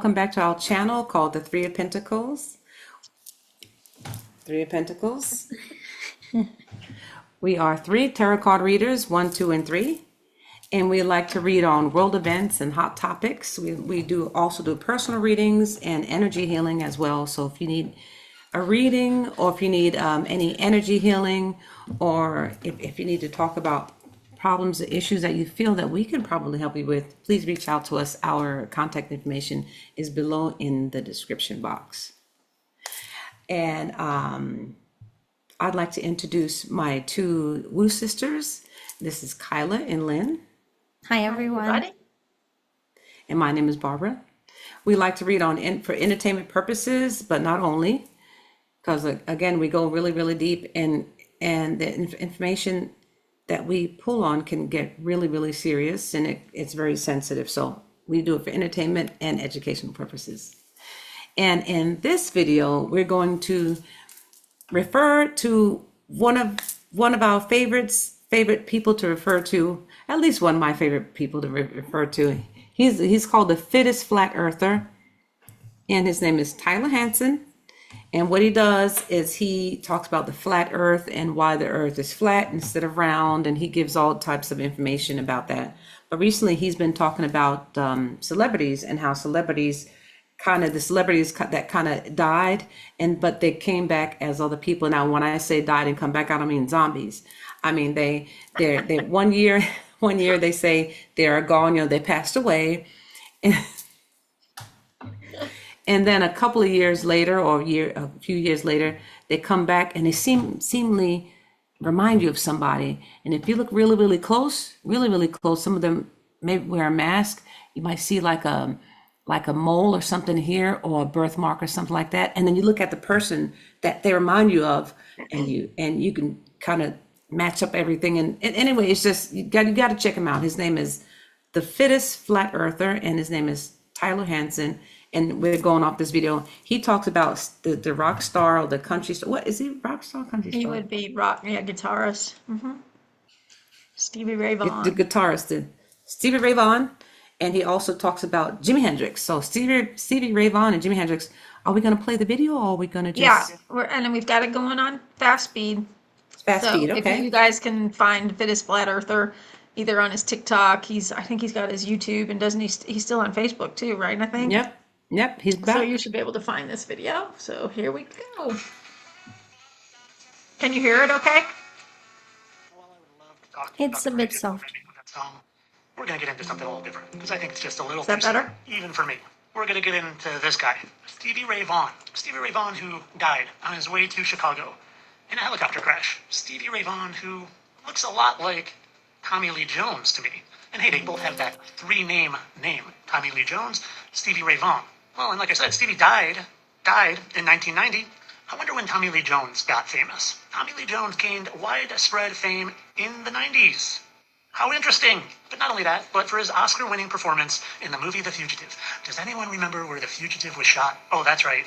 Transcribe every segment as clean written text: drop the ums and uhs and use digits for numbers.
welcome back to our channel called the Three of Pentacles. Three of Pentacles. We are three tarot card readers, 1, 2, and 3. And we like to read on world events and hot topics. We do also do personal readings and energy healing as well. So if you need a reading, or if you need any energy healing, or if you need to talk about problems or issues that you feel that we can probably help you with, please reach out to us. Our contact information is below in the description box. And I'd like to introduce my two Woo sisters. This is Kaila and Lynn. Hi, everyone. And my name is Barbara. We like to read on for entertainment purposes, but not only, because again, we go really, really deep, and the information that we pull on can get really, really serious, and it's very sensitive. So we do it for entertainment and educational purposes. And in this video, we're going to refer to one of our favorite people to refer to, at least one of my favorite people to refer to. He's called the fittest flat earther, and his name is Tyler Hansen. And what he does is he talks about the flat earth and why the earth is flat instead of round, and he gives all types of information about that. But recently he's been talking about celebrities, and how celebrities that kind of died, but they came back as other people. Now when I say died and come back, I don't mean zombies. I mean they're one year they say they're gone, they passed away. And then a couple of years later, or a few years later, they come back and they seemingly remind you of somebody. And if you look really, really close, some of them maybe wear a mask. You might see like a mole or something here, or a birthmark or something like that. And then you look at the person that they remind you of, and you can kind of match up everything. And anyway, it's just, you got to check him out. His name is the fittest flat earther, and his name is Tyler Hansen. And we're going off this video. He talks about the rock star or the country star. What is he? Rock star, country star? He would be guitarist. Stevie Ray Vaughan. The guitarist, Stevie Ray Vaughan. And he also talks about Jimi Hendrix. So Stevie Ray Vaughan and Jimi Hendrix. Are we going to play the video, or are we going to just? Yeah, and then we've got it going on fast speed. Fast speed, okay. If you guys can find Fittest Flat Earther either on his TikTok, I think he's got his YouTube, and doesn't he's still on Facebook too, right? I think. Yep, he's back. So you should be able to find this video. So here we go. Can you hear it okay? It's a bit soft. We're going to get into something a little different, because I think it's just a little Is that better? Even for me. We're going to get into this guy, Stevie Ray Vaughan. Stevie Ray Vaughan, who died on his way to Chicago in a helicopter crash. Stevie Ray Vaughan, who looks a lot like Tommy Lee Jones to me. And hey, they both have that three-name name, Tommy Lee Jones, Stevie Ray Vaughan. Well, and like I said, Stevie died in 1990. I wonder when Tommy Lee Jones got famous. Tommy Lee Jones gained widespread fame in the 90s. How interesting. But not only that, but for his Oscar-winning performance in the movie The Fugitive. Does anyone remember where The Fugitive was shot? Oh, that's right.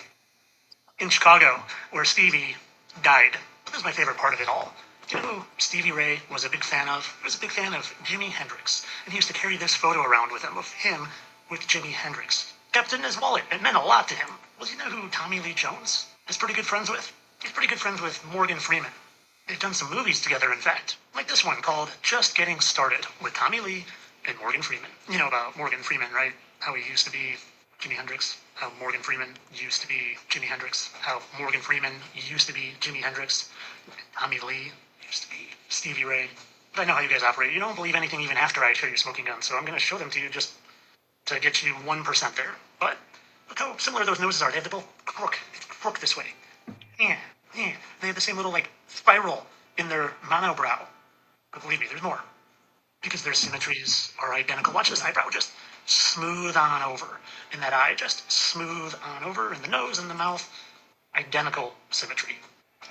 In Chicago, where Stevie died. But this is my favorite part of it all. Do you know who Stevie Ray was a big fan of? He was a big fan of Jimi Hendrix. And he used to carry this photo around with him of him with Jimi Hendrix. Kept it in his wallet. It meant a lot to him. Well, you know who Tommy Lee Jones is pretty good friends with? He's pretty good friends with Morgan Freeman. They've done some movies together, in fact. Like this one called Just Getting Started with Tommy Lee and Morgan Freeman. You know about Morgan Freeman, right? How he used to be Jimi Hendrix. How Morgan Freeman used to be Jimi Hendrix. How Morgan Freeman used to be Jimi Hendrix. Tommy Lee used to be Stevie Ray. But I know how you guys operate. You don't believe anything even after I show you smoking guns, so I'm going to show them to you just to get you 1% there. But look how similar those noses are. They have the both crook this way. Yeah. They have the same little, spiral in their monobrow. But believe me, there's more. Because their symmetries are identical. Watch this eyebrow just smooth on over. And that eye just smooth on over. And the nose and the mouth, identical symmetry.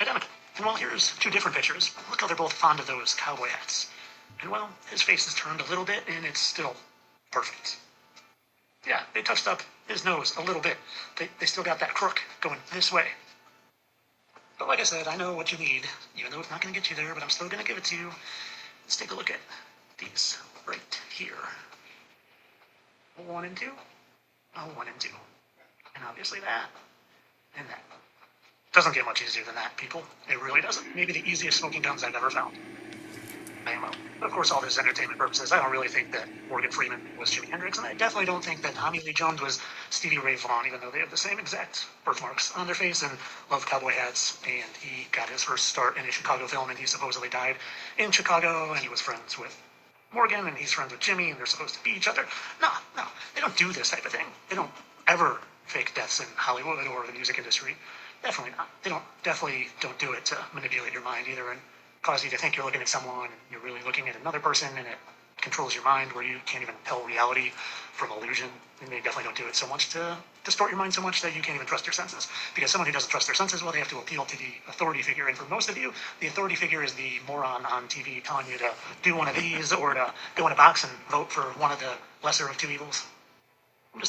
Identical. And well, here's two different pictures. Look how they're both fond of those cowboy hats. And well, his face is turned a little bit, and it's still perfect. Yeah, they touched up his nose a little bit. They still got that crook going this way. But like I said, I know what you need, even though it's not going to get you there, but I'm still going to give it to you. Let's take a look at these right here. 1 and 2. 1 and 2. And obviously that, and that. Doesn't get much easier than that, people. It really doesn't. Maybe the easiest smoking guns I've ever found. Ammo. But of course, all this is entertainment purposes. I don't really think that Morgan Freeman was Jimi Hendrix, and I definitely don't think that Tommy Lee Jones was Stevie Ray Vaughan, even though they have the same exact birthmarks on their face and love cowboy hats. And he got his first start in a Chicago film, and he supposedly died in Chicago, and he was friends with Morgan, and he's friends with Jimmy, and they're supposed to be each other. No, they don't do this type of thing. They don't ever fake deaths in Hollywood or the music industry. Definitely not. They definitely don't do it to manipulate your mind either and cause you to think you're looking at someone and you're really looking at another person, and it controls your mind where you can't even tell reality from illusion. And they definitely don't do it so much to distort your mind so much that you can't even trust your senses. Because someone who doesn't trust their senses, well, they have to appeal to the authority figure. And for most of you, the authority figure is the moron on TV telling you to do one of these or to go in a box and vote for one of the lesser of two evils.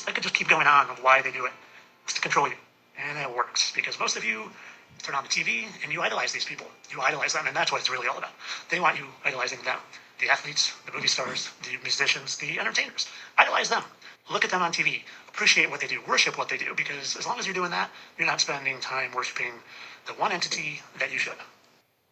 I could just keep going on of why they do it. It's to control you. And it works because most of you turn on the TV and you idolize these people. You idolize them, and that's what it's really all about. They want you idolizing them. The athletes, the movie stars, the musicians, the entertainers. Idolize them. Look at them on TV. Appreciate what they do. Worship what they do, because as long as you're doing that, you're not spending time worshiping the one entity that you should.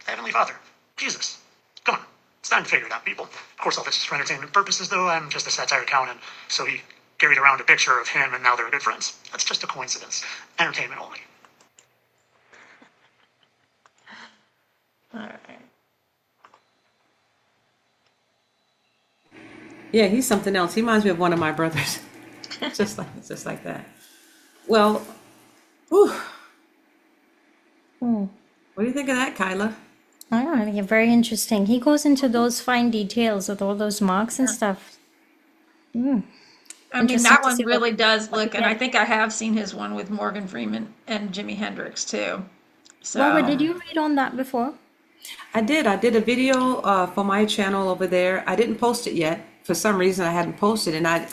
The Heavenly Father. Jesus. Come on. It's time to figure it out, people. Of course, all this is for entertainment purposes, though. I'm just a satire accountant, so he carried around a picture of him, and now they're good friends. That's just a coincidence. Entertainment only. All right. Yeah, he's something else. He reminds me of one of my brothers. just like that. Well, whew. What do you think of that, Kaila? I don't know, yeah, very interesting. He goes into those fine details with all those marks and stuff. I mean, Interesting that to one see what- really does look, and yeah. I think I have seen his one with Morgan Freeman and Jimi Hendrix too. So, Barbara, did you read on that before? I did a video for my channel over there. I didn't post it yet. For some reason, I hadn't posted, and I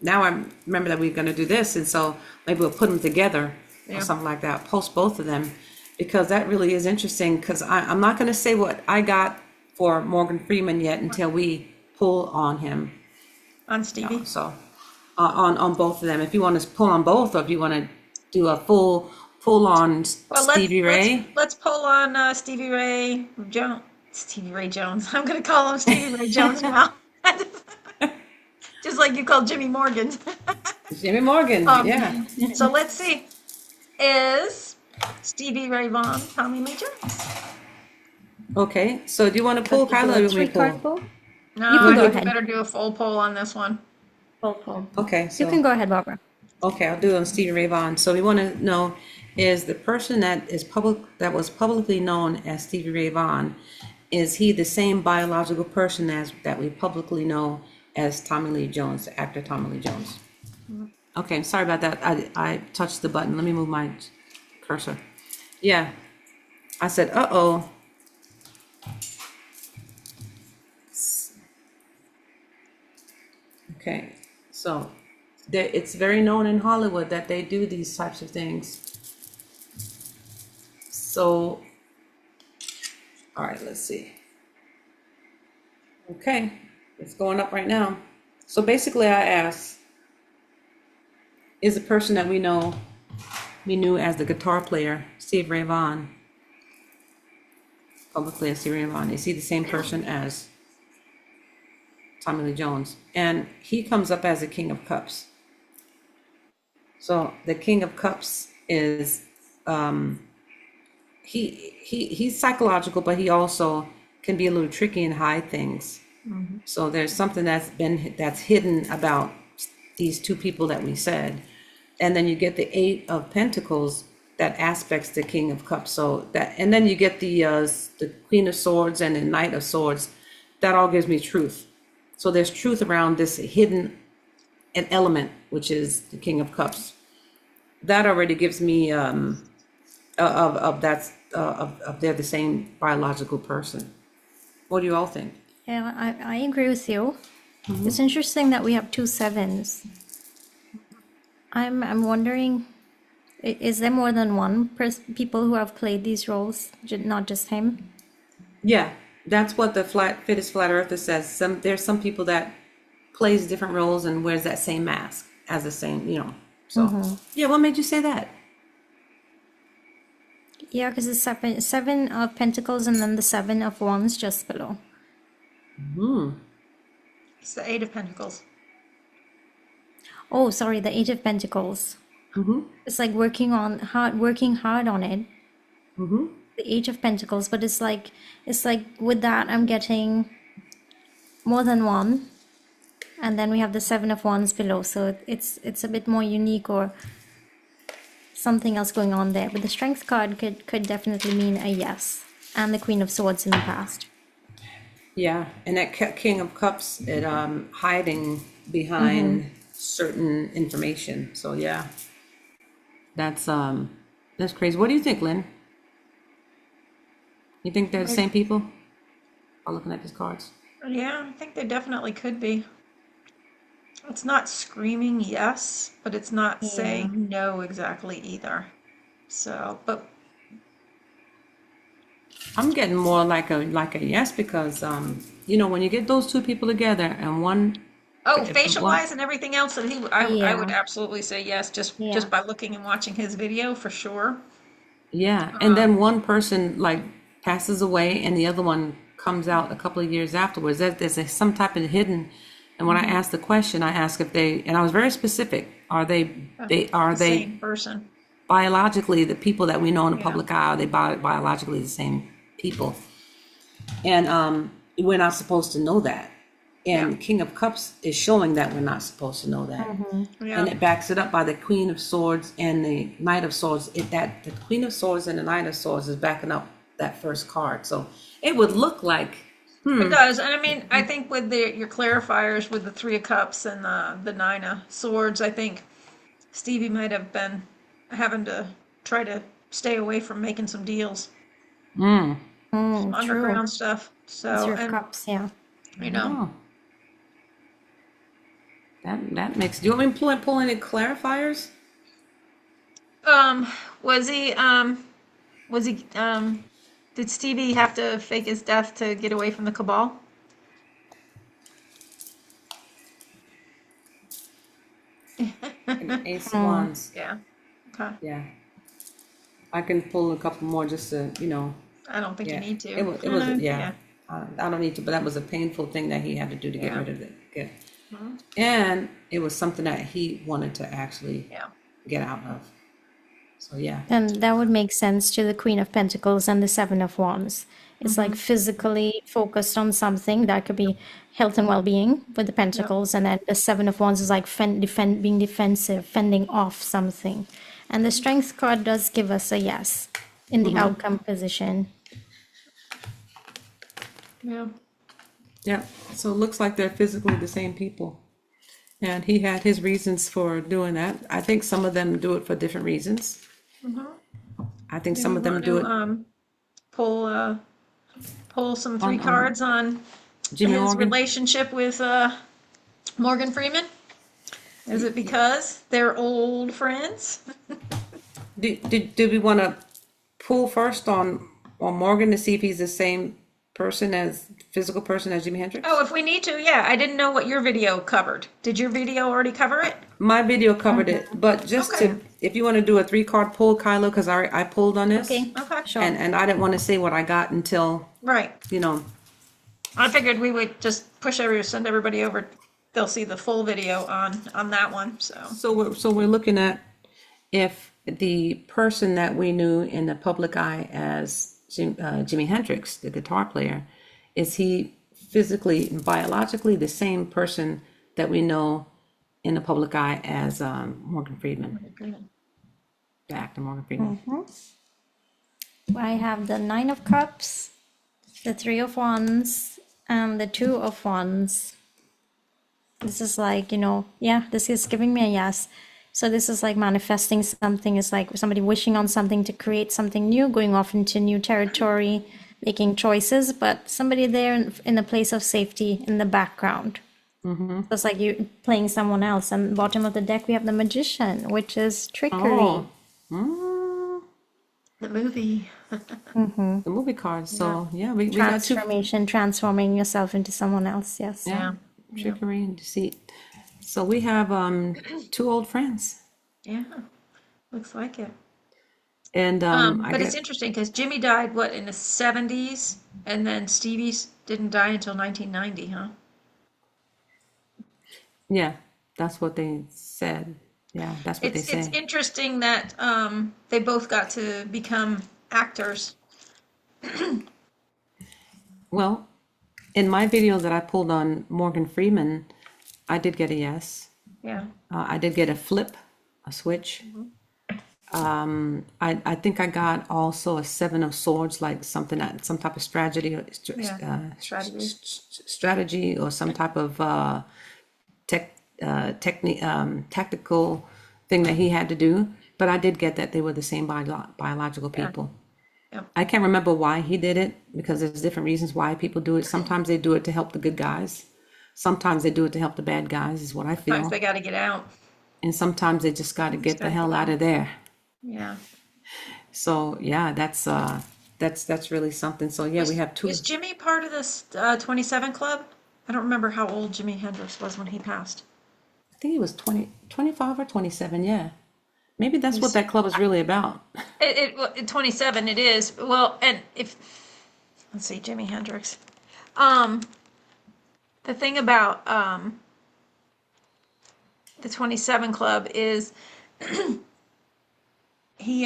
now I remember that we're going to do this, and so maybe we'll put them together Yeah. or something like that. Post both of them, because that really is interesting. Because I'm not going to say what I got for Morgan Freeman yet until we pull on him. on Stevie? So on both of them, if you want to pull on both, or if you want to do a full on Well, Stevie Ray. Let's pull on Stevie Ray Jones. Stevie Ray Jones. I'm going to call him Stevie Ray Jones now. Just like you called Jimmy Morgan. Jimmy Morgan, yeah. So let's see. Is Stevie Ray Vaughan Tommy Lee Jones? Okay, so do you want to pull, Kaila, or you want me to pull? Pull? No, You can I go think we ahead. better do a full poll on this one. Pull. Okay, You so can go ahead, Barbara. okay, I'll do it on Stevie Ray Vaughan. So we want to know, is the person that was publicly known as Stevie Ray Vaughan, is he the same biological person as that we publicly know as Tommy Lee Jones, the actor Tommy Lee Jones? Okay, sorry about that. I touched the button. Let me move my cursor. Yeah, I said, uh-oh. Okay, so it's very known in Hollywood that they do these types of things. So, all right, let's see. Okay, it's going up right now. So basically I asked, is the person that we knew as the guitar player, Stevie Ray Vaughan, publicly as Stevie Ray Vaughan, is he the same person as Tommy Lee Jones? And he comes up as the King of Cups. So the King of Cups is he's psychological, but he also can be a little tricky and hide things. So there's something that's hidden about these two people that we said. And then you get the Eight of Pentacles that aspects the King of Cups. So that, and then you get the Queen of Swords and the Knight of Swords. That all gives me truth. So there's truth around this hidden an element, which is the King of Cups. That already gives me of they're the same biological person. What do you all think? Yeah, I agree with you. It's interesting that we have 2 sevens. I'm wondering, is there more than one people who have played these roles, not just him? Yeah, that's what the fittest flat earther says. There's some people that plays different roles and wears that same mask as the same, So, yeah, what made you say that? Yeah, because it's seven of pentacles and then the 7 of wands just below. It's the Eight of Pentacles. Oh, sorry, the 8 of pentacles. It's like working hard on it. The 8 of pentacles, but it's like with that I'm getting more than one, and then we have the 7 of wands below, so it's a bit more unique or something else going on there. But the strength card could definitely mean a yes, and the Queen of Swords in the past. Yeah, and that King of Cups, it hiding behind certain information. So yeah, that's crazy. What do you think, Lynn? You think they're the same people? By looking at these cards. Yeah, I think they definitely could be. It's not screaming yes, but it's not saying no exactly either. So, but I'm getting more like a yes because you know, when you get those two people together and one facial wise and everything else, that I would Yeah. absolutely say yes, just Yeah. by looking and watching his video for sure. yeah, and then one person like passes away and the other one comes out a couple of years afterwards. There's some type of hidden. And when I asked the question, I asked if they, and I was very specific. Are they Same person. biologically the people that we know in the Yeah. public eye? Are they biologically the same people? And we're not supposed to know that. And King of Cups is showing that we're not supposed to know that. Yeah. And it backs it up by the Queen of Swords and the Knight of Swords. That the Queen of Swords and the Knight of Swords is backing up that first card. So it would look like It does, and I mean, I think with your clarifiers with the Three of Cups and the Nine of Swords, I think Stevie might have been having to try to stay away from making some deals, some underground stuff. So, 3 of and cups, yeah. you know, oh, that makes. Do you want me to pull any clarifiers? was he did Stevie have to fake his death to get away from the cabal? Ace of Wands. Yeah. Okay. Yeah. I can pull a couple more just to, you know. I don't think Yeah. you need to. It was yeah. I don't need to, but that was a painful thing that he had to do to get Yeah. rid of it. And it was something that he wanted to actually get out of. So yeah. And that would make sense to the Queen of Pentacles and the 7 of wands. It's like physically focused on something that could be health and well-being with the pentacles, and then the 7 of wands is like being defensive, fending off something. And the strength card does give us a yes in the outcome position. Yeah. Yeah. So it looks like they're physically the same people. And he had his reasons for doing that. I think some of them do it for different reasons. I think some of them do it. Pull some three cards on Jimmy his Morgan. relationship with Morgan Freeman. Is it because they're old friends? Did we want to pull first on Morgan to see if he's the same physical person as Jimi Hendrix? Oh, if we need to, yeah. I didn't know what your video covered. Did your video already cover it? My video covered it, but just if you want to do a 3-card pull, Kaila, because I pulled on this. Okay, Okay. sure. And I didn't want to say what I got until, Right. you know. I figured we would just send everybody over. They'll see the full video on that one. So So we're looking at if the person that we knew in the public eye as Jimi Hendrix, the guitar player, is he physically, biologically the same person that we know in the public eye as Morgan Freeman, the actor Morgan Freeman. I have the 9 of cups, the 3 of wands, and the 2 of wands. This is like, this is giving me a yes. So this is like manifesting something. It's like somebody wishing on something to create something new, going off into new territory, making choices, but somebody there in a place of safety in the background. So it's like you playing someone else. And bottom of the deck, we have the Magician, which is trickery. the movie. The movie card. So yeah, we got two. Transformation, transforming yourself into someone else. Yes. Yeah, trickery and deceit. So we have 2 old friends. Yeah, looks like it. And I But it's get, interesting because Jimmy died, what, in the 70s? And then Stevie's didn't die until 1990, huh? yeah, that's what they said. Yeah, that's what they It's say. interesting that they both got to become actors. Well, in my video that I pulled on Morgan Freeman, I did get a yes. Yeah. I did get a flip, a switch. I think I got also a seven of swords, like something that some type of strategy, Yeah. Strategy. strategy, or some type of technique, tactical thing that he had to do. But I did get that they were the same biological Yeah. people. Yep. I can't remember why he did it because there's different reasons why people do it. Sometimes they do it to help the good guys. Sometimes they do it to help the bad guys, is what I Sometimes feel. they got to get out. And sometimes they just got to get the gotta hell get out of there. Yeah. So yeah, that's really something. So yeah, we have two. Was Jimmy part of this 27 Club? I don't remember how old Jimi Hendrix was when he passed. I think he was 25 or 27. Yeah, maybe that's what that club is really about. 27 it is. Well, and if, let's see, Jimi Hendrix. Um, the thing about the 27 Club is he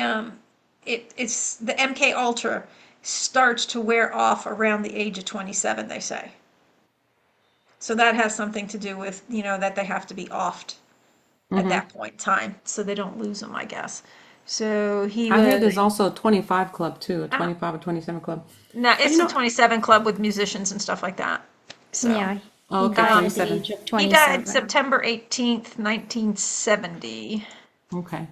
it's the MK Ultra starts to wear off around the age of 27, they say. So that has something to do with, that they have to be offed at that point in time so they don't lose them, I guess. So he I heard was, there's also a 25 club too, a ah, 25 or 27 club. now But it's you the know, 27 Club with musicians and stuff like that. So Yeah, oh, he okay, died at the 27. age of he died 27. September 18th, 1970. Okay.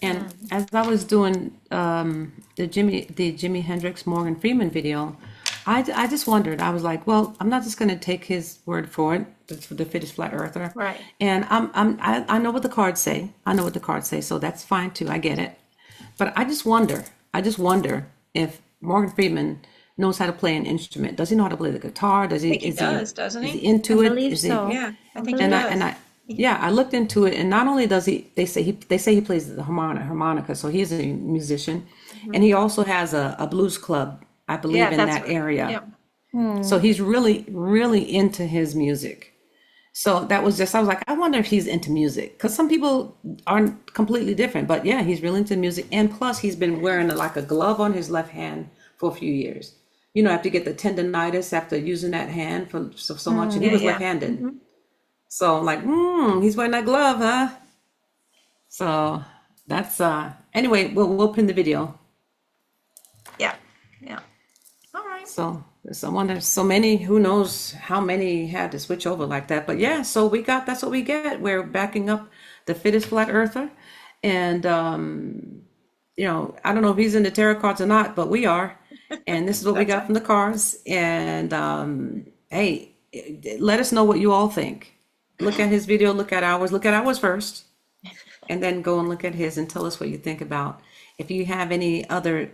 And as I was doing the Jimi Hendrix Morgan Freeman video, I just wondered. I was like, well, I'm not just going to take his word for it, the fittest flat earther. Right. And I know what the cards say. I know what the cards say, so that's fine too. I get it. But I just wonder. I just wonder if Morgan Freeman knows how to play an instrument. Does he know how to play the guitar? Does I he? think he Is does, he? doesn't Is he he? into I it? believe Is he? so. Yeah, I I think he believe And does. I yeah, I looked into it, and not only does he, they say he plays the harmonica, so he's a musician, and he also has a blues club, I Yeah, believe, in that's that what, area. yep. So he's really, really into his music. So that was just, I was like, I wonder if he's into music, because some people aren't completely different, but yeah, he's really into music, and plus he's been wearing like a glove on his left hand for a few years. After you get the tendonitis after using that hand for so much, and he Yeah, was yeah. left-handed. So I'm like, he's wearing that glove, huh? So that's anyway, we'll pin the video. Yeah. Yeah. All right. So there's someone, there's so many, who knows how many had to switch over like that. But yeah, so that's what we get. We're backing up the fittest flat earther. And I don't know if he's into tarot cards or not, but we are. And this is what we That's got right. from the cards. And hey, let us know what you all think. Look at his video, look at ours first, and then go and look at his and tell us what you think about. If you have any other,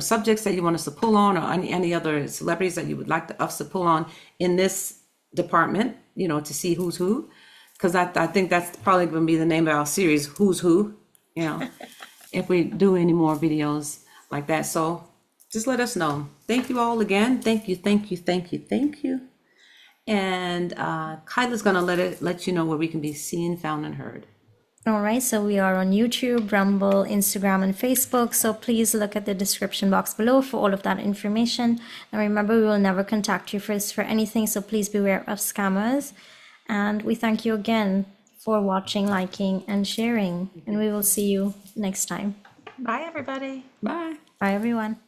subjects that you want us to pull on, or any other celebrities that you would like us to pull on in this department, to see who's who, because I think that's probably going to be the name of our series, Who's Who, if we do any more videos like that. So just let us know. Thank you all again. Thank you, thank you, thank you, thank you. And Kyla's gonna let you know where we can be seen, found, and heard. All right, so we are on YouTube, Rumble, Instagram, and Facebook. So please look at the description box below for all of that information. And remember, we will never contact you for anything, so please beware of scammers. And we thank you again for watching, liking, and sharing. And we will see you next time. Bye, everybody. Bye. Bye, everyone.